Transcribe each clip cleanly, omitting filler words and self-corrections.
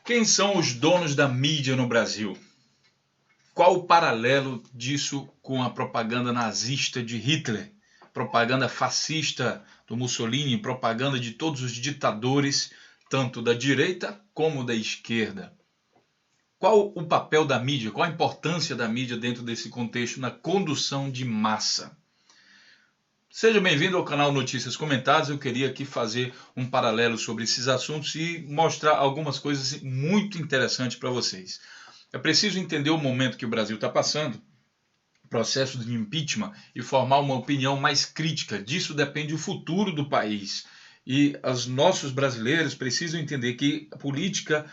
Quem são os donos da mídia no Brasil? Qual o paralelo disso com a propaganda nazista de Hitler? Propaganda fascista do Mussolini, propaganda de todos os ditadores, tanto da direita como da esquerda. Qual o papel da mídia? Qual a importância da mídia dentro desse contexto na condução de massa? Seja bem-vindo ao canal Notícias Comentadas. Eu queria aqui fazer um paralelo sobre esses assuntos e mostrar algumas coisas muito interessantes para vocês. É preciso entender o momento que o Brasil está passando, processo de impeachment, e formar uma opinião mais crítica. Disso depende o futuro do país. E os nossos brasileiros precisam entender que a política,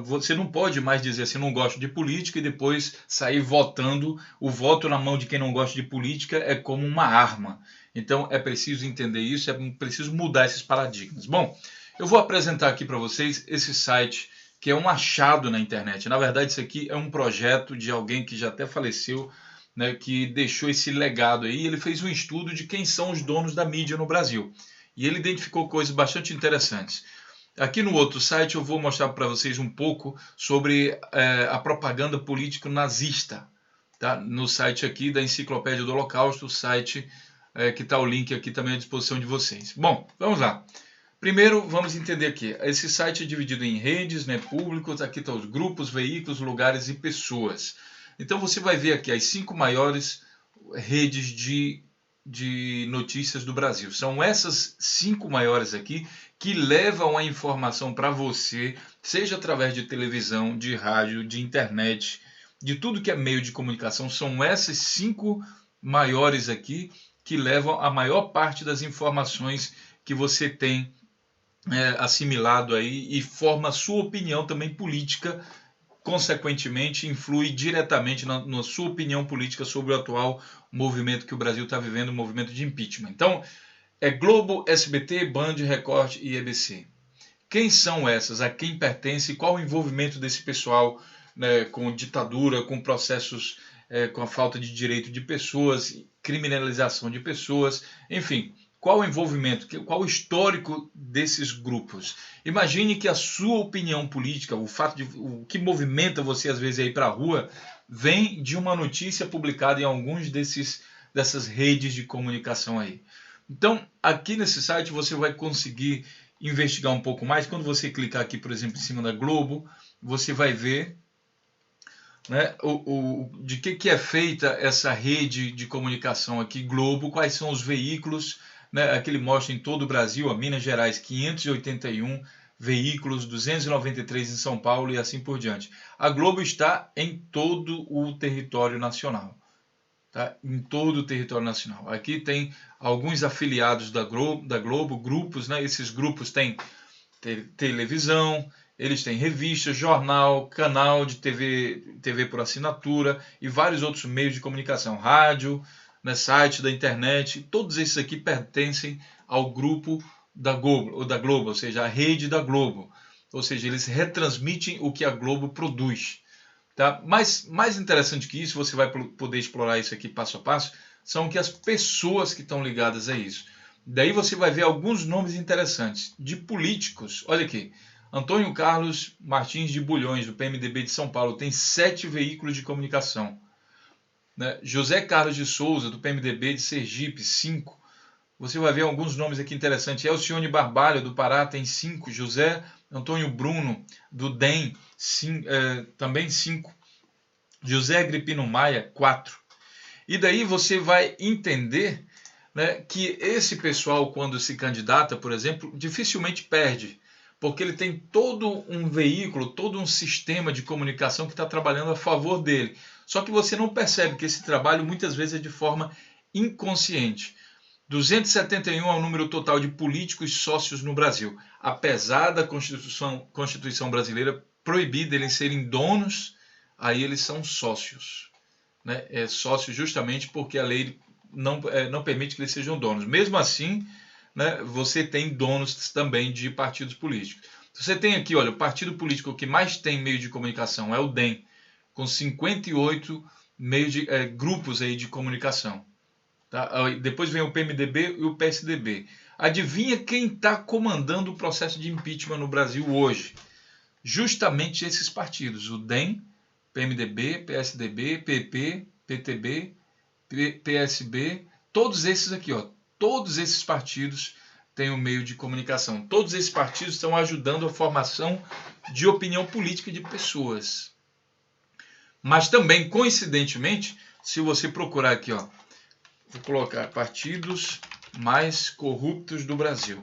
você não pode mais dizer assim, não gosto de política e depois sair votando. O voto na mão de quem não gosta de política é como uma arma. Então é preciso entender isso, é preciso mudar esses paradigmas. Bom, eu vou apresentar aqui para vocês esse site que é um achado na internet. Na verdade, isso aqui é um projeto de alguém que já até faleceu, né, que deixou esse legado aí. Ele fez um estudo de quem são os donos da mídia no Brasil. E ele identificou coisas bastante interessantes. Aqui no outro site eu vou mostrar para vocês um pouco sobre a propaganda político nazista. Tá? No site aqui da Enciclopédia do Holocausto, o site que está o link aqui também à disposição de vocês. Bom, vamos lá. Primeiro, vamos entender aqui. Esse site é dividido em redes, né, públicos. Aqui estão os grupos, veículos, lugares e pessoas. Então você vai ver aqui as 5 maiores redes de notícias do Brasil. São essas 5 maiores aqui que levam a informação para você, seja através de televisão, de rádio, de internet, de tudo que é meio de comunicação. São essas 5 maiores aqui que levam a maior parte das informações que você tem assimilado aí e forma a sua opinião também política, consequentemente influi diretamente na sua opinião política sobre o atual movimento que o Brasil está vivendo, o movimento de impeachment. Então, é Globo, SBT, Band, Record e EBC. Quem são essas? A quem pertence? Qual o envolvimento desse pessoal, né, com ditadura, com processos, com a falta de direito de pessoas, criminalização de pessoas, enfim. Qual o envolvimento, qual o histórico desses grupos? Imagine que a sua opinião política, o que movimenta você às vezes a ir para a rua, vem de uma notícia publicada em alguns dessas redes de comunicação aí. Então, aqui nesse site você vai conseguir investigar um pouco mais. Quando você clicar aqui, por exemplo, em cima da Globo, você vai ver, né, de que é feita essa rede de comunicação aqui, Globo, quais são os veículos. Né, aqui ele mostra em todo o Brasil, a Minas Gerais 581 veículos, 293 em São Paulo e assim por diante. A Globo está em todo o território nacional. Tá? Em todo o território nacional. Aqui tem alguns afiliados da Globo, grupos, né? Esses grupos têm televisão, eles têm revista, jornal, canal de TV por assinatura e vários outros meios de comunicação, rádio, né, site da internet. Todos esses aqui pertencem ao grupo da Globo, ou seja, a rede da Globo. Ou seja, eles retransmitem o que a Globo produz. Tá? Mas mais interessante que isso, você vai poder explorar isso aqui passo a passo, são que as pessoas que estão ligadas a isso. Daí você vai ver alguns nomes interessantes de políticos. Olha aqui, Antônio Carlos Martins de Bulhões, do PMDB de São Paulo, tem 7 veículos de comunicação. Né? José Carlos de Souza, do PMDB de Sergipe, 5. Você vai ver alguns nomes aqui interessantes. Elcione Barbalho, do Pará, tem 5. José Antônio Bruno, do DEM, também 5. José Agripino Maia, 4. E daí você vai entender, né, que esse pessoal, quando se candidata, por exemplo, dificilmente perde, porque ele tem todo um veículo, todo um sistema de comunicação que está trabalhando a favor dele. Só que você não percebe que esse trabalho muitas vezes é de forma inconsciente. 271 é o número total de políticos sócios no Brasil. Apesar da Constituição brasileira proibir eles serem donos, aí eles são sócios. Né? É sócio justamente porque a lei não permite que eles sejam donos. Mesmo assim, né, você tem donos também de partidos políticos. Você tem aqui, olha, o partido político que mais tem meio de comunicação é o DEM, com 58 grupos aí de comunicação. Tá? Depois vem o PMDB e o PSDB. Adivinha quem está comandando o processo de impeachment no Brasil hoje? justamente esses partidos, o DEM, PMDB, PSDB, PP, PTB, PSB, todos esses aqui, ó, todos esses partidos têm um meio de comunicação. Todos esses partidos estão ajudando a formação de opinião política de pessoas. Mas também, coincidentemente, se você procurar aqui, ó, vou colocar partidos mais corruptos do Brasil.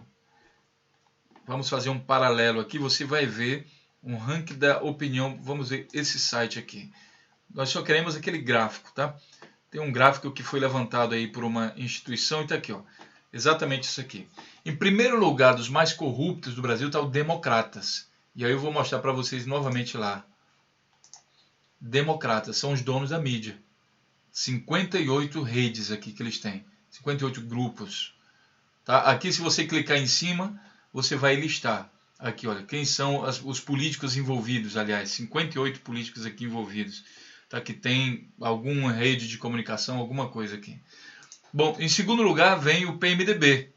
Vamos fazer um paralelo aqui, você vai ver um ranking da opinião. Vamos ver esse site aqui. Nós só queremos aquele gráfico, tá? Tem um gráfico que foi levantado aí por uma instituição e está aqui, ó. Exatamente isso aqui. Em primeiro lugar dos mais corruptos do Brasil está o Democratas. E aí eu vou mostrar para vocês novamente lá. Democratas são os donos da mídia. 58 redes aqui que eles têm. 58 grupos. Tá? Aqui, se você clicar em cima, você vai listar. Aqui, olha, quem são os políticos envolvidos, aliás, 58 políticos aqui envolvidos. Tá? Que tem alguma rede de comunicação, alguma coisa aqui. Bom, em segundo lugar vem o PMDB.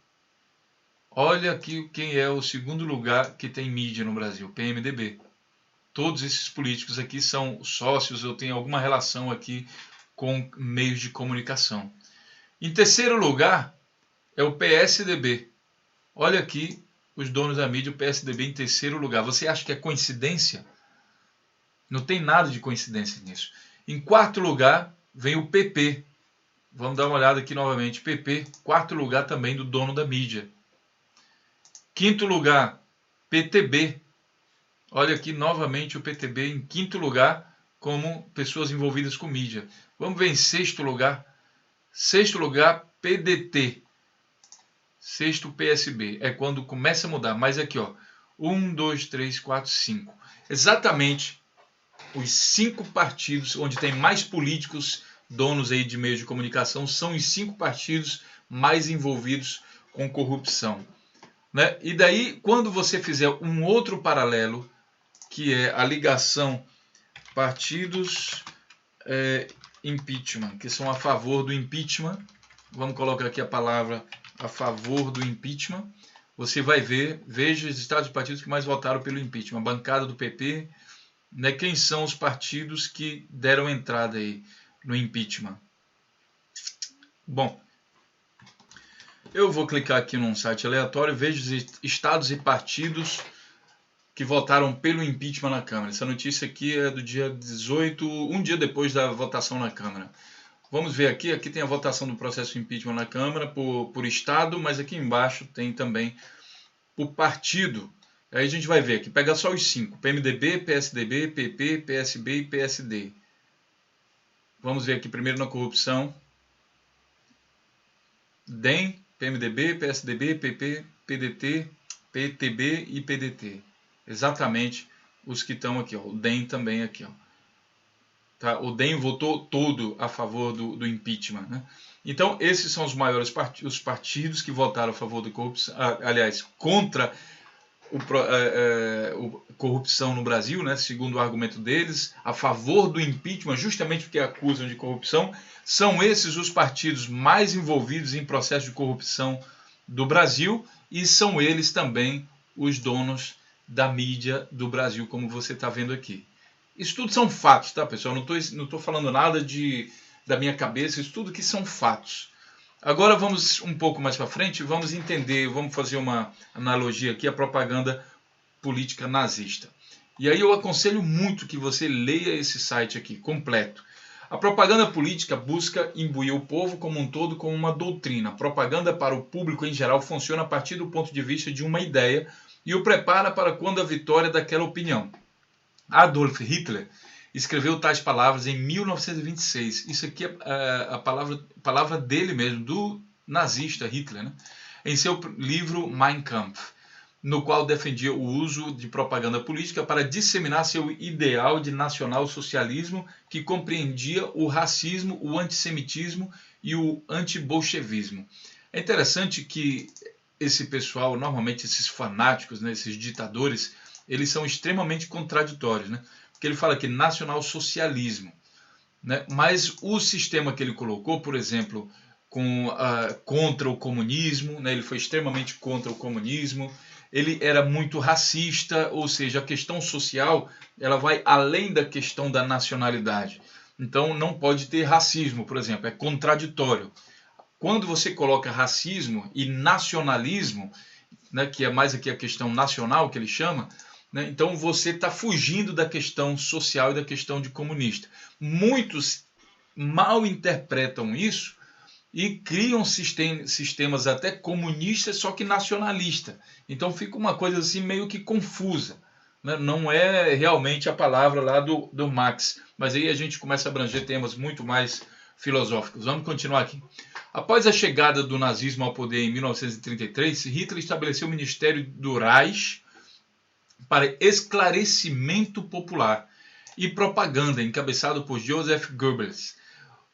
Olha aqui quem é o segundo lugar que tem mídia no Brasil, PMDB. Todos esses políticos aqui são sócios ou têm alguma relação aqui com meios de comunicação. Em terceiro lugar é o PSDB. Olha aqui os donos da mídia, o PSDB em terceiro lugar. Você acha que é coincidência? Não tem nada de coincidência nisso. Em quarto lugar vem o PP. Vamos dar uma olhada aqui novamente. PP, quarto lugar também do dono da mídia. Quinto lugar, PTB. Olha aqui novamente o PTB em quinto lugar como pessoas envolvidas com mídia. Vamos ver em sexto lugar. Sexto lugar, PDT. Sexto, PSB. É quando começa a mudar. Mas aqui, ó. 1, 2, 3, 4, 5. Exatamente os 5 partidos onde tem mais políticos donos aí de meios de comunicação são os 5 partidos mais envolvidos com corrupção. Né? E daí, quando você fizer um outro paralelo, que é a ligação partidos impeachment, que são a favor do impeachment, vamos colocar aqui a palavra a favor do impeachment, você vai ver, veja os estados e partidos que mais votaram pelo impeachment, a bancada do PP, né? Quem são os partidos que deram entrada aí no impeachment. Bom, eu vou clicar aqui num site aleatório, vejo os estados e partidos que votaram pelo impeachment na Câmara. Essa notícia aqui é do dia 18, um dia depois da votação na Câmara. Vamos ver aqui, aqui tem a votação do processo de impeachment na Câmara por estado, mas aqui embaixo tem também por partido. Aí a gente vai ver aqui, pega só os 5, PMDB, PSDB, PP, PSB e PSD. Vamos ver aqui primeiro na corrupção. DEM, PMDB, PSDB, PP, PDT, PTB e PDT. Exatamente os que estão aqui, ó. O DEM também aqui, ó. Tá? O DEM votou todo a favor do impeachment, né? Então, esses são os maiores os partidos que votaram a favor da corrupção, aliás, contra corrupção no Brasil, né? Segundo o argumento deles, a favor do impeachment, justamente porque acusam de corrupção. São esses os partidos mais envolvidos em processo de corrupção do Brasil e são eles também os donos da mídia do Brasil, como você está vendo aqui. Isso tudo são fatos, tá, pessoal? Não estou falando nada da minha cabeça, isso tudo que são fatos. Agora vamos um pouco mais para frente, vamos entender, vamos fazer uma analogia aqui, a propaganda política nazista. E aí eu aconselho muito que você leia esse site aqui, completo. A propaganda política busca imbuir o povo como um todo com uma doutrina. A propaganda para o público em geral funciona a partir do ponto de vista de uma ideia e o prepara para quando a vitória daquela opinião. Adolf Hitler escreveu tais palavras em 1926. Isso aqui é a palavra dele mesmo, do nazista Hitler, né? Em seu livro Mein Kampf, no qual defendia o uso de propaganda política para disseminar seu ideal de nacional-socialismo que compreendia o racismo, o antissemitismo e o antibolchevismo. É interessante que esse pessoal, normalmente esses fanáticos, né, esses ditadores, eles são extremamente contraditórios, né? Porque ele fala que nacional-socialismo, né? Mas o sistema que ele colocou, por exemplo, contra o comunismo, né? Ele foi extremamente contra o comunismo, ele era muito racista, ou seja, a questão social ela vai além da questão da nacionalidade. Então não pode ter racismo, por exemplo, é contraditório. Quando você coloca racismo e nacionalismo, né, que é mais aqui a questão nacional que ele chama, né, então você está fugindo da questão social e da questão de comunista. Muitos mal interpretam isso e criam sistemas até comunistas, só que nacionalista. Então fica uma coisa assim meio que confusa. Né? Não é realmente a palavra lá do Marx, mas aí a gente começa a abranger temas muito mais filosóficos. Vamos continuar aqui. Após a chegada do nazismo ao poder em 1933, Hitler estabeleceu o Ministério do Reich para esclarecimento popular e propaganda, encabeçado por Joseph Goebbels.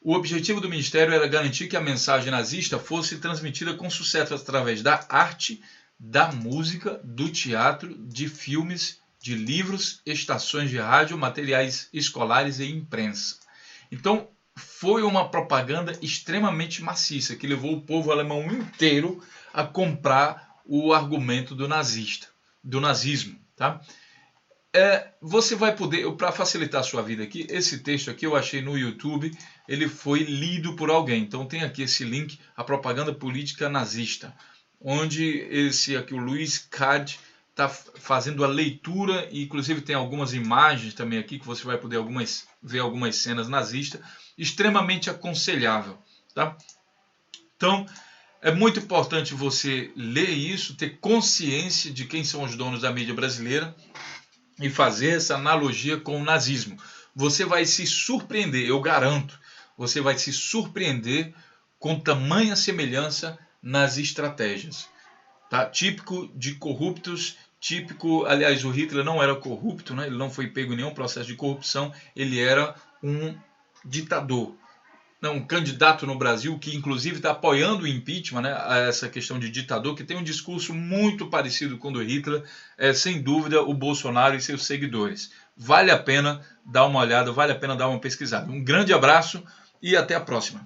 O objetivo do ministério era garantir que a mensagem nazista fosse transmitida com sucesso através da arte, da música, do teatro, de filmes, de livros, estações de rádio, materiais escolares e imprensa. Então, foi uma propaganda extremamente maciça, que levou o povo alemão inteiro a comprar o argumento do nazismo. Tá? Você vai poder, para facilitar a sua vida aqui, esse texto aqui eu achei no YouTube, ele foi lido por alguém. Então tem aqui esse link, a propaganda política nazista, onde esse aqui, o Luiz Cad, está fazendo a leitura, e inclusive tem algumas imagens também aqui, que você vai poder ver algumas cenas nazistas, extremamente aconselhável. Tá? Então, é muito importante você ler isso, ter consciência de quem são os donos da mídia brasileira, e fazer essa analogia com o nazismo. Você vai se surpreender, eu garanto, você vai se surpreender com tamanha semelhança nas estratégias. Tá? Típico de corruptos, aliás, o Hitler não era corrupto, né? Ele não foi pego em nenhum processo de corrupção, ele era um ditador. Um candidato no Brasil que inclusive está apoiando o impeachment, né, a essa questão de ditador, que tem um discurso muito parecido com o do Hitler, sem dúvida o Bolsonaro e seus seguidores. Vale a pena dar uma olhada, vale a pena dar uma pesquisada. Um grande abraço e até a próxima.